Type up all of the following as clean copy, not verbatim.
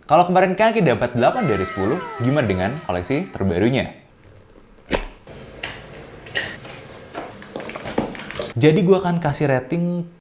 Kalau kemarin kaki dapat 8 dari 10, gimana dengan koleksi terbarunya? Jadi gue akan kasih rating.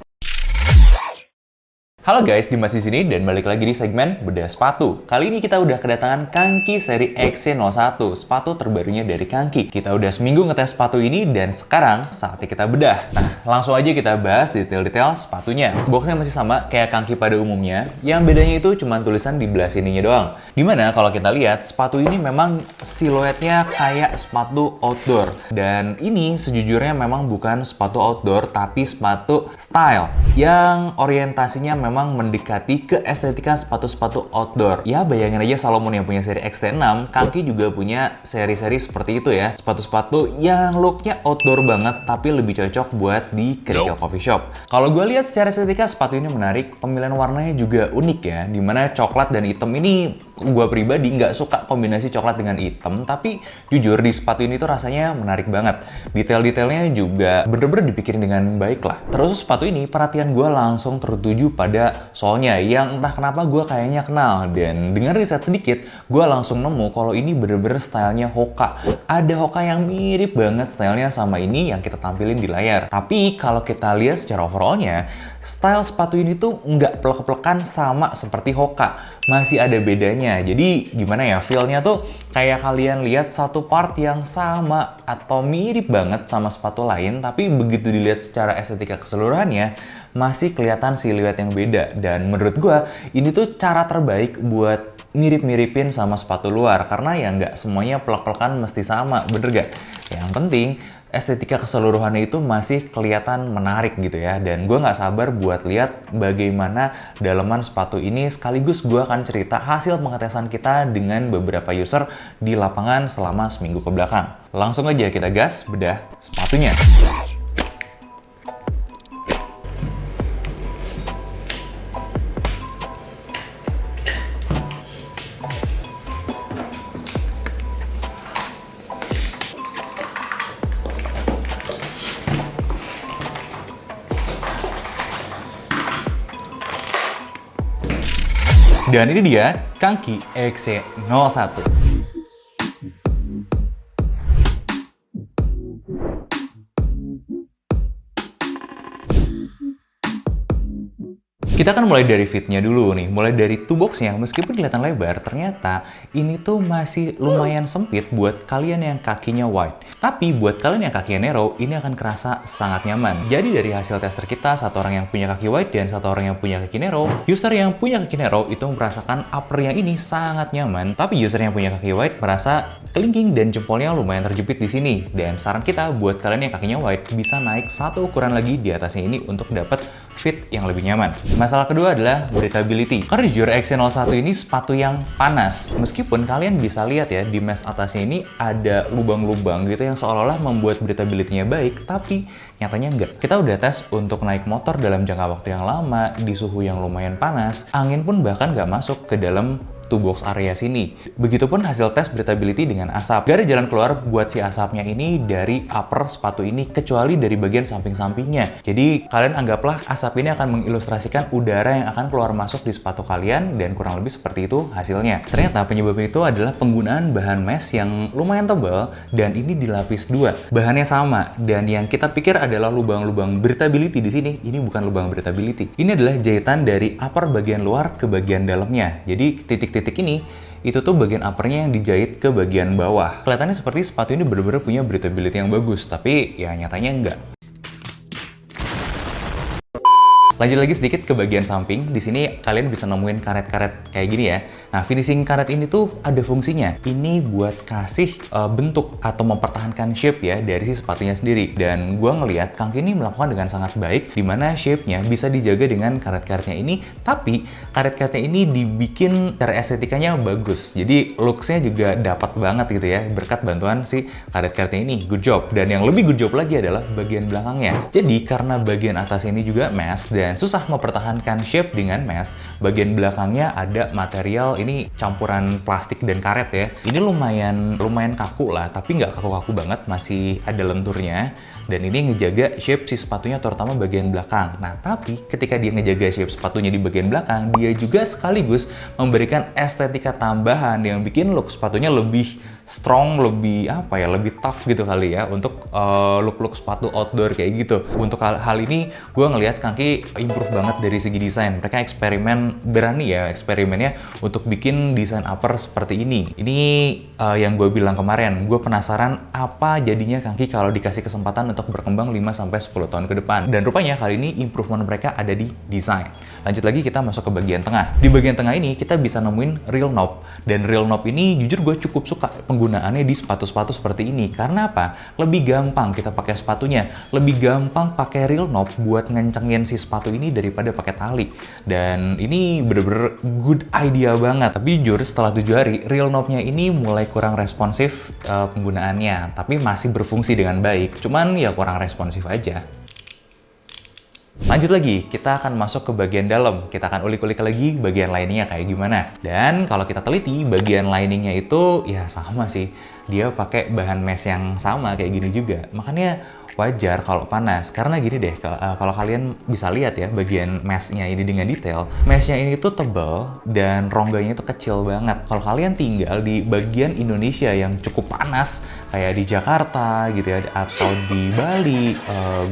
Halo guys, Dimas di sini dan balik lagi di segmen bedah sepatu. Kali ini kita udah kedatangan Kanki seri XC01, sepatu terbarunya dari Kanki. Kita udah seminggu ngetes sepatu ini dan sekarang saatnya kita bedah. Nah, langsung aja kita bahas detail-detail sepatunya. Boxnya masih sama kayak Kanki pada umumnya, yang bedanya itu cuma tulisan di belah sininya doang. Dimana kalau kita lihat, sepatu ini memang siluetnya kayak sepatu outdoor. Dan ini sejujurnya memang bukan sepatu outdoor, tapi sepatu style yang orientasinya memang mendekati ke estetika sepatu-sepatu outdoor. Ya bayangin aja Salomon yang punya seri XT6, Kanki juga punya seri-seri seperti itu ya. Sepatu-sepatu yang looknya outdoor banget tapi lebih cocok buat di kerikil coffee shop. Kalau gue lihat secara estetika sepatu ini menarik, pemilihan warnanya juga unik ya. Dimana coklat dan hitam ini gue pribadi nggak suka kombinasi coklat dengan hitam, tapi jujur di sepatu ini tuh rasanya menarik banget. Detail-detailnya juga bener-bener dipikirin dengan baik lah. Terus sepatu ini perhatian gue langsung tertuju pada soalnya yang entah kenapa gue kayaknya kenal, dan dengan riset sedikit gue langsung nemu kalau ini bener-bener stylenya Hoka. Ada Hoka yang mirip banget stylenya sama ini yang kita tampilin di layar. Tapi kalau kita lihat secara overallnya, style sepatu ini tuh nggak plek-plekan sama seperti Hoka. Masih ada bedanya. Jadi gimana ya, feel-nya tuh kayak kalian lihat satu part yang sama atau mirip banget sama sepatu lain, tapi begitu dilihat secara estetika keseluruhannya masih kelihatan siluet yang beda. Dan menurut gua ini tuh cara terbaik buat mirip-miripin sama sepatu luar, karena ya nggak semuanya plek-plekan mesti sama, bener gak? Yang penting estetika keseluruhannya itu masih kelihatan menarik gitu ya. Dan gue nggak sabar buat lihat bagaimana daleman sepatu ini, sekaligus gue akan cerita hasil pengetesan kita dengan beberapa user di lapangan selama seminggu ke belakang. Langsung aja kita gas bedah sepatunya. Dan ini dia Kanki XC01. Kita akan mulai dari fitnya dulu nih, mulai dari two boxnya. Meskipun kelihatan lebar, ternyata ini tuh masih lumayan sempit buat kalian yang kakinya wide. Tapi buat kalian yang kakinya narrow, ini akan kerasa sangat nyaman. Jadi dari hasil tester kita, satu orang yang punya kaki wide dan satu orang yang punya kaki narrow, user yang punya kaki narrow itu merasakan upper yang ini sangat nyaman. Tapi user yang punya kaki wide merasa kelingking dan jempolnya lumayan terjepit di sini. Dan saran kita buat kalian yang kakinya wide bisa naik satu ukuran lagi di atasnya ini untuk dapat fit yang lebih nyaman. Masalah kedua adalah breathability. Karena jujur XC01 ini sepatu yang panas. Meskipun kalian bisa lihat ya, di mesh atasnya ini ada lubang-lubang gitu yang seolah-olah membuat breathability-nya baik, tapi nyatanya enggak. Kita udah tes untuk naik motor dalam jangka waktu yang lama, di suhu yang lumayan panas, angin pun bahkan nggak masuk ke dalam two box area sini. Begitupun hasil tes breathability dengan asap. Gak ada jalan keluar buat si asapnya ini dari upper sepatu ini, kecuali dari bagian samping-sampingnya. Jadi kalian anggaplah asap ini akan mengilustrasikan udara yang akan keluar masuk di sepatu kalian, dan kurang lebih seperti itu hasilnya. Ternyata penyebabnya itu adalah penggunaan bahan mesh yang lumayan tebal, dan ini dilapis dua. Bahannya sama, dan yang kita pikir adalah lubang-lubang breathability di sini, ini bukan lubang breathability. Ini adalah jahitan dari upper bagian luar ke bagian dalamnya. Jadi titik-titik ini itu tuh bagian uppernya yang dijahit ke bagian bawah. Kelihatannya seperti sepatu ini benar-benar punya breathability yang bagus, tapi ya nyatanya enggak. Lanjut lagi sedikit ke bagian samping. Di sini kalian bisa nemuin karet-karet kayak gini ya. Nah, finishing karet ini tuh ada fungsinya. Ini buat kasih bentuk atau mempertahankan shape ya dari si sepatunya sendiri. Dan gua ngelihat Kanki ini melakukan dengan sangat baik, dimana shape-nya bisa dijaga dengan karet-karetnya ini, tapi karet-karetnya ini dibikin cara estetikanya bagus. Jadi looks-nya juga dapat banget gitu ya, berkat bantuan si karet-karetnya ini. Good job. Dan yang lebih good job lagi adalah bagian belakangnya. Jadi karena bagian atas ini juga mesh, dan susah mempertahankan shape dengan mesh. Bagian belakangnya ada material ini campuran plastik dan karet ya. Ini lumayan kaku lah, tapi nggak kaku-kaku banget, masih ada lenturnya. Dan ini ngejaga shape si sepatunya terutama bagian belakang. Nah, tapi ketika dia ngejaga shape sepatunya di bagian belakang, dia juga sekaligus memberikan estetika tambahan yang bikin look sepatunya lebih strong, lebih lebih tough gitu kali ya untuk look-look sepatu outdoor kayak gitu. Untuk hal ini gue ngelihat Kanki improve banget dari segi desain. Mereka berani ya eksperimennya untuk bikin desain upper seperti ini. Ini yang gue bilang kemarin, gue penasaran apa jadinya Kanki kalau dikasih kesempatan untuk berkembang 5-10 tahun ke depan. Dan rupanya kali ini improvement mereka ada di desain. Lanjut lagi kita masuk ke bagian tengah. Di bagian tengah ini kita bisa nemuin real knob. Dan real knob ini jujur gue cukup suka penggunaannya di sepatu-sepatu seperti ini. Karena apa? Lebih gampang kita pakai sepatunya. Lebih gampang pakai real knob buat ngencengin si sepatu ini daripada pakai tali. Dan ini bener-bener good idea banget. Tapi jujur setelah 7 hari, real knobnya ini mulai kurang responsif penggunaannya. Tapi masih berfungsi dengan baik. Cuman ya kurang responsif aja. Lanjut lagi, kita akan masuk ke bagian dalam. Kita akan ulik-ulik lagi bagian liningnya kayak gimana. Dan kalau kita teliti, bagian liningnya itu ya sama sih. Dia pakai bahan mesh yang sama kayak gini juga. Makanya wajar kalau panas. Karena gini deh, kalau kalian bisa lihat ya bagian meshnya ini dengan detail. Meshnya ini tuh tebal dan rongganya itu kecil banget. Kalau kalian tinggal di bagian Indonesia yang cukup panas, kayak di Jakarta gitu ya, atau di Bali,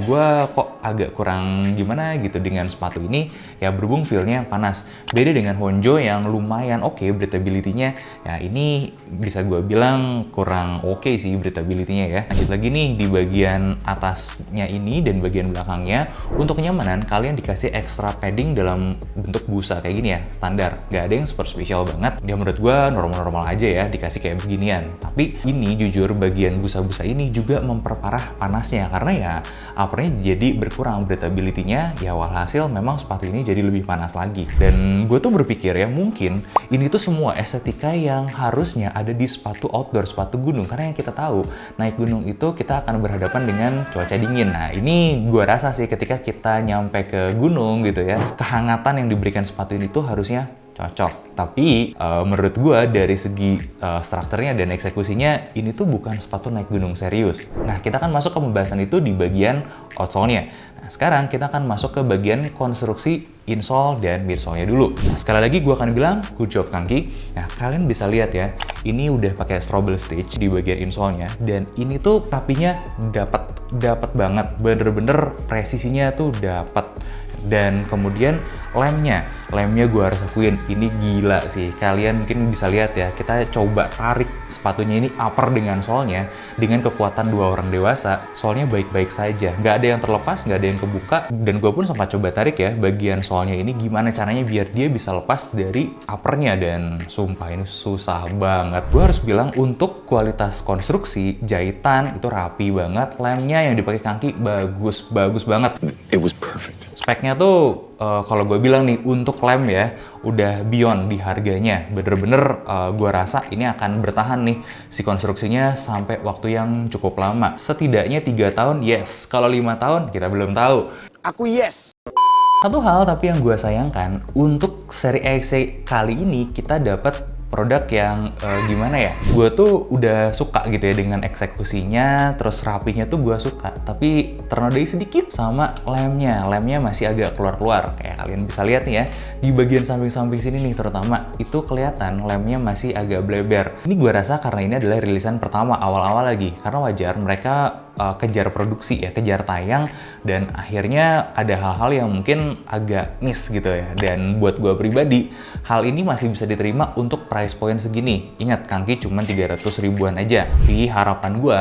gue kok agak kurang gimana gitu dengan sepatu ini. Ya berhubung feel-nya panas. Beda dengan Honjo yang lumayan oke breathability-nya. Ya ini bisa gue bilang kurang oke sih breathability-nya ya. Lanjut lagi nih di bagian atasnya ini dan bagian belakangnya. Untuk kenyamanan kalian dikasih extra padding dalam bentuk busa kayak gini ya, standar. Gak ada yang super spesial banget. Ya menurut gue normal-normal aja ya dikasih kayak beginian. Tapi ini jujur bagian busa-busa ini juga memperparah panasnya karena ya uppernya jadi berkurang breathability-nya. Ya walhasil memang sepatu ini jadi lebih panas lagi. Dan gue tuh berpikir ya mungkin ini tuh semua estetika yang harusnya ada di sepatu outdoor, sepatu gunung. Karena yang kita tahu naik gunung itu kita akan berhadapan dengan cuaca dingin. Nah ini gue rasa sih ketika kita nyampe ke gunung gitu ya, kehangatan yang diberikan sepatu ini tuh harusnya cocok. Tapi menurut gue dari segi strukturnya dan eksekusinya ini tuh bukan sepatu naik gunung serius. Nah kita akan masuk ke pembahasan itu di bagian outsole-nya. Nah sekarang kita akan masuk ke bagian konstruksi insole dan midsole-nya dulu. Nah, sekali lagi gue akan bilang good job Kanki. Nah kalian bisa lihat ya, ini udah pakai strobel stitch di bagian insole-nya dan ini tuh rapinya dapat banget, bener-bener presisinya tuh dapat. Dan kemudian lemnya gue harus akuin ini gila sih. Kalian mungkin bisa lihat ya, kita coba tarik sepatunya ini upper dengan solnya dengan kekuatan 2 orang dewasa, solnya baik-baik saja, nggak ada yang terlepas, nggak ada yang kebuka. Dan gue pun sempat coba tarik ya bagian solnya ini gimana caranya biar dia bisa lepas dari uppernya, dan sumpah ini susah banget. Gue harus bilang untuk kualitas konstruksi jahitan itu rapi banget. Lemnya yang dipakai Kanki bagus banget. It was perfect. Speknya tuh kalau gue bilang nih untuk lem ya udah beyond di harganya. Bener-bener gue rasa ini akan bertahan nih si konstruksinya sampai waktu yang cukup lama. Setidaknya 3 tahun yes. Kalau 5 tahun kita belum tahu. Aku yes. Satu hal tapi yang gue sayangkan untuk seri EXE kali ini kita dapat produk yang gimana ya, gue tuh udah suka gitu ya dengan eksekusinya, terus rapinya tuh gue suka, tapi ternodai sedikit sama lemnya masih agak keluar-keluar. Kayak kalian bisa lihat nih ya, di bagian samping-samping sini nih terutama, itu kelihatan lemnya masih agak bleber. Ini gue rasa karena ini adalah rilisan pertama awal-awal lagi, karena wajar mereka kejar produksi ya, kejar tayang, dan akhirnya ada hal-hal yang mungkin agak miss gitu ya. Dan buat gue pribadi, hal ini masih bisa diterima untuk price point segini. Ingat, Kanki cuma 300 ribuan aja. Tapi harapan gue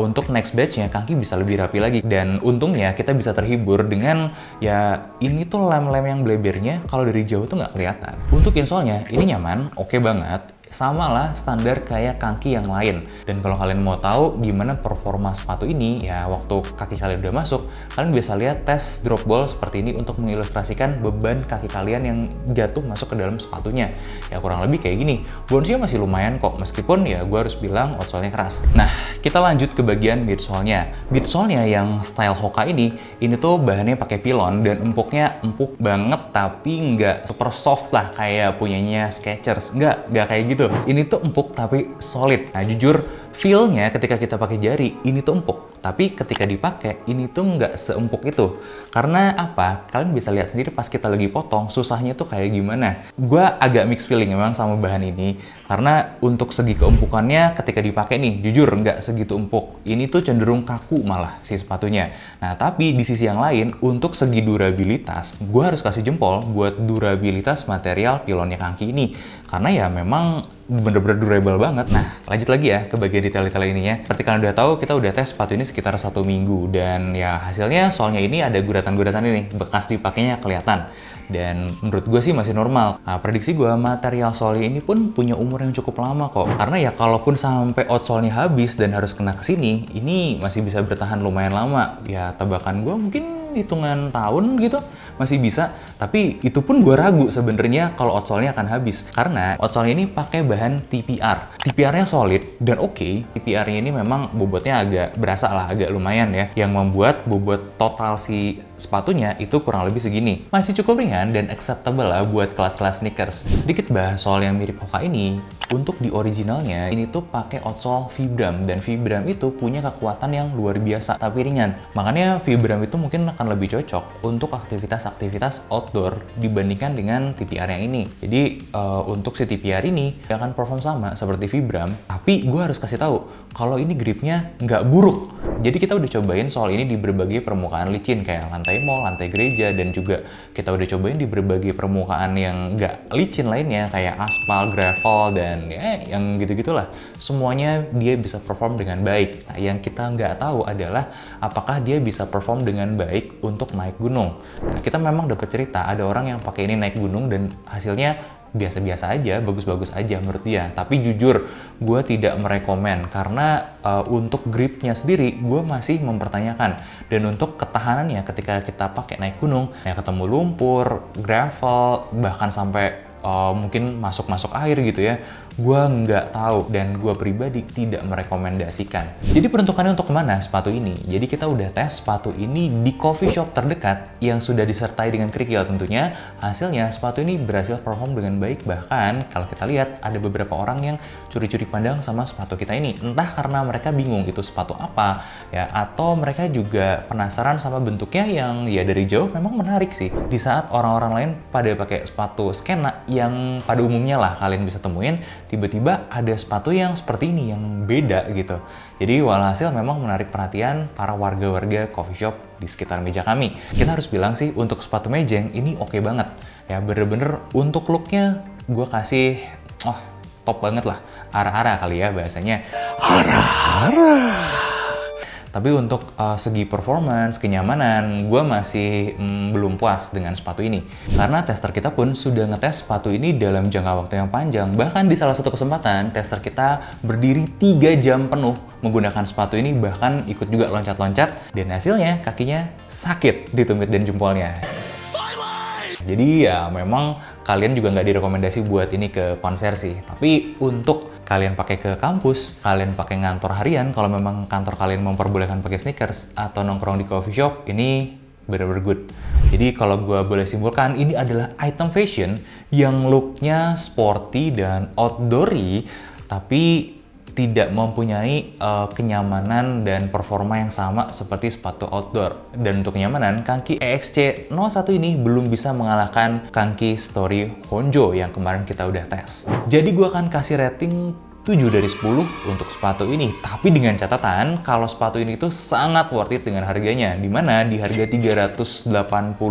untuk next batch-nya Kanki bisa lebih rapi lagi. Dan untungnya kita bisa terhibur dengan ya ini tuh lem-lem yang blebernya kalau dari jauh tuh nggak kelihatan. Untuk insole-nya ini nyaman, oke banget. sama lah standar kayak kaki yang lain. Dan kalau kalian mau tahu gimana performa sepatu ini, ya waktu kaki kalian udah masuk, kalian bisa lihat tes drop ball seperti ini untuk mengilustrasikan beban kaki kalian yang jatuh masuk ke dalam sepatunya. Ya kurang lebih kayak gini. Bonusnya masih lumayan kok, meskipun ya gue harus bilang outsole-nya keras. Nah, kita lanjut ke bagian midsole-nya. Midsole-nya yang style Hoka ini tuh bahannya pakai pilon dan empuknya empuk banget, tapi nggak super soft lah kayak punyanya Skechers. Nggak kayak gitu. Ini tuh empuk tapi solid. Nah jujur, feel-nya ketika kita pakai jari, ini tuh empuk. Tapi ketika dipakai, ini tuh nggak seempuk itu. Karena apa? Kalian bisa lihat sendiri pas kita lagi potong, susahnya tuh kayak gimana. Gue agak mixed feeling memang sama bahan ini. Karena untuk segi keempukannya ketika dipakai nih, jujur nggak segitu empuk. Ini tuh cenderung kaku malah si sepatunya. Nah tapi di sisi yang lain, untuk segi durabilitas, gue harus kasih jempol buat durabilitas material pilonnya kaki ini. Karena ya memang bener-bener durable banget. Nah, lanjut lagi ya ke bagian detail-detail ini ya. Seperti kalian udah tahu, kita udah tes sepatu ini sekitar 1 minggu. Dan ya hasilnya soalnya ini ada guratan-guratan ini, bekas dipakainya kelihatan. Dan menurut gue sih masih normal. Nah, prediksi gue material sole ini pun punya umur yang cukup lama kok. Karena ya kalaupun sampai outsole-nya habis dan harus kena ke sini, ini masih bisa bertahan lumayan lama. Ya tebakan gue mungkin hitungan tahun gitu masih bisa, tapi itu pun gue ragu sebenarnya kalau outsole-nya akan habis karena outsole ini pakai bahan TPR. TPR-nya solid dan oke. TPR-nya ini memang bobotnya agak berasa lah, agak lumayan ya, yang membuat bobot total si sepatunya itu kurang lebih segini. Masih cukup ringan dan acceptable lah buat kelas-kelas sneakers. Sedikit bahas soal yang mirip Hoka ini. Untuk di originalnya ini tuh pakai outsole Vibram dan Vibram itu punya kekuatan yang luar biasa tapi ringan. Makanya Vibram itu mungkin akan lebih cocok untuk aktivitas-aktivitas outdoor dibandingkan dengan TPR yang ini. Jadi untuk si TPR ini dia akan perform sama seperti Vibram, tapi gue harus kasih tahu kalau ini gripnya nggak buruk. Jadi kita udah cobain soal ini di berbagai permukaan licin kayak lantai mall, lantai gereja, dan juga kita udah cobain di berbagai permukaan yang nggak licin lainnya kayak aspal, gravel, dan ya yang gitu-gitulah. Semuanya dia bisa perform dengan baik. Nah, yang kita nggak tahu adalah apakah dia bisa perform dengan baik untuk naik gunung. Nah, kita memang dapat cerita ada orang yang pakai ini naik gunung dan hasilnya biasa-biasa aja, bagus-bagus aja menurut dia. Tapi jujur, gue tidak merekomen karena untuk gripnya sendiri gue masih mempertanyakan. Dan untuk ketahanannya ketika kita pakai naik gunung, ya ketemu lumpur, gravel, bahkan sampai mungkin masuk air gitu ya, gue nggak tahu dan gue pribadi tidak merekomendasikan. Jadi peruntukannya untuk kemana sepatu ini? Jadi kita udah tes sepatu ini di coffee shop terdekat yang sudah disertai dengan kerikil tentunya. Hasilnya sepatu ini berhasil perform dengan baik, bahkan kalau kita lihat ada beberapa orang yang curi-curi pandang sama sepatu kita ini. Entah karena mereka bingung itu sepatu apa ya, atau mereka juga penasaran sama bentuknya yang ya dari jauh memang menarik sih. Di saat orang-orang lain pada pakai sepatu skena yang pada umumnya lah kalian bisa temuin, tiba-tiba ada sepatu yang seperti ini yang beda gitu. Jadi walhasil memang menarik perhatian para warga-warga coffee shop di sekitar meja kami. Kita harus bilang sih untuk sepatu mejeng ini oke banget. Ya bener-bener untuk looknya gue kasih top banget lah. Ara-ara kali ya bahasanya. Ara-ara. Tapi untuk segi performance, kenyamanan, gue masih belum puas dengan sepatu ini. Karena tester kita pun sudah ngetes sepatu ini dalam jangka waktu yang panjang. Bahkan di salah satu kesempatan, tester kita berdiri 3 jam penuh menggunakan sepatu ini, bahkan ikut juga loncat-loncat. Dan hasilnya kakinya sakit di tumit dan jempolnya. Jadi ya memang kalian juga nggak direkomendasi buat ini ke konser sih. Tapi untuk kalian pakai ke kampus, kalian pakai ngantor harian, kalau memang kantor kalian memperbolehkan pakai sneakers atau nongkrong di coffee shop, ini bener-bener good. Jadi kalau gue boleh simpulkan, ini adalah item fashion yang looknya sporty dan outdoory, tapi tidak mempunyai kenyamanan dan performa yang sama seperti sepatu outdoor. Dan untuk kenyamanan, Kanki EXC01 ini belum bisa mengalahkan Kanki Story Honjo yang kemarin kita udah tes. Jadi gue akan kasih rating 7 dari 10 untuk sepatu ini. Tapi dengan catatan, kalau sepatu ini tuh sangat worth it dengan harganya. Dimana di harga 380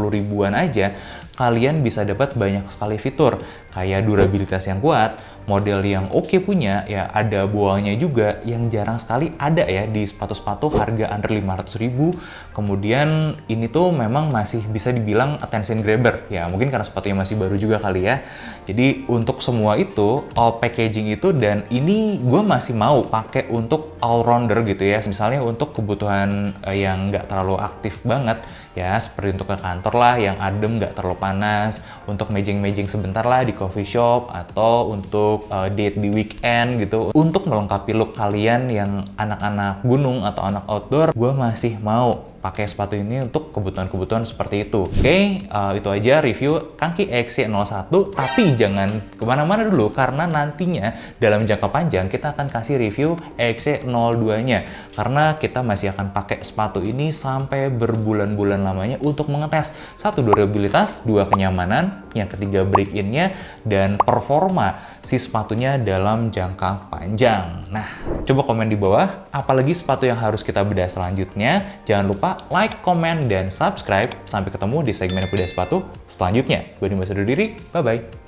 ribuan aja, kalian bisa dapat banyak sekali fitur, kayak durabilitas yang kuat, model yang oke punya, ya ada buangnya juga, yang jarang sekali ada ya di sepatu-sepatu harga under 500.000. Kemudian ini tuh memang masih bisa dibilang attention grabber, ya mungkin karena sepatunya masih baru juga kali ya. Jadi untuk semua itu, all packaging itu, dan ini gue masih mau pakai untuk all rounder gitu ya. Misalnya untuk kebutuhan yang nggak terlalu aktif banget, ya seperti untuk ke kantor lah yang adem, nggak terlalu panas, untuk mejeng-mejeng sebentar lah di coffee shop, atau untuk date di weekend gitu. Untuk melengkapi look kalian yang anak-anak gunung atau anak outdoor, gue masih mau pakai sepatu ini untuk kebutuhan-kebutuhan seperti itu. Oke, itu aja review Kanki XC01, tapi jangan kemana-mana dulu, karena nantinya dalam jangka panjang kita akan kasih review XC02-nya, karena kita masih akan pakai sepatu ini sampai berbulan-bulan lamanya untuk mengetes satu, durabilitas, dua, kenyamanan, yang ketiga break-in-nya, dan performa si sepatunya dalam jangka panjang. Nah, coba komen di bawah, apalagi sepatu yang harus kita bedah selanjutnya. Jangan lupa like, komen, dan subscribe. Sampai ketemu di segmen bedah sepatu selanjutnya. Gue Dimas undur diri, bye-bye.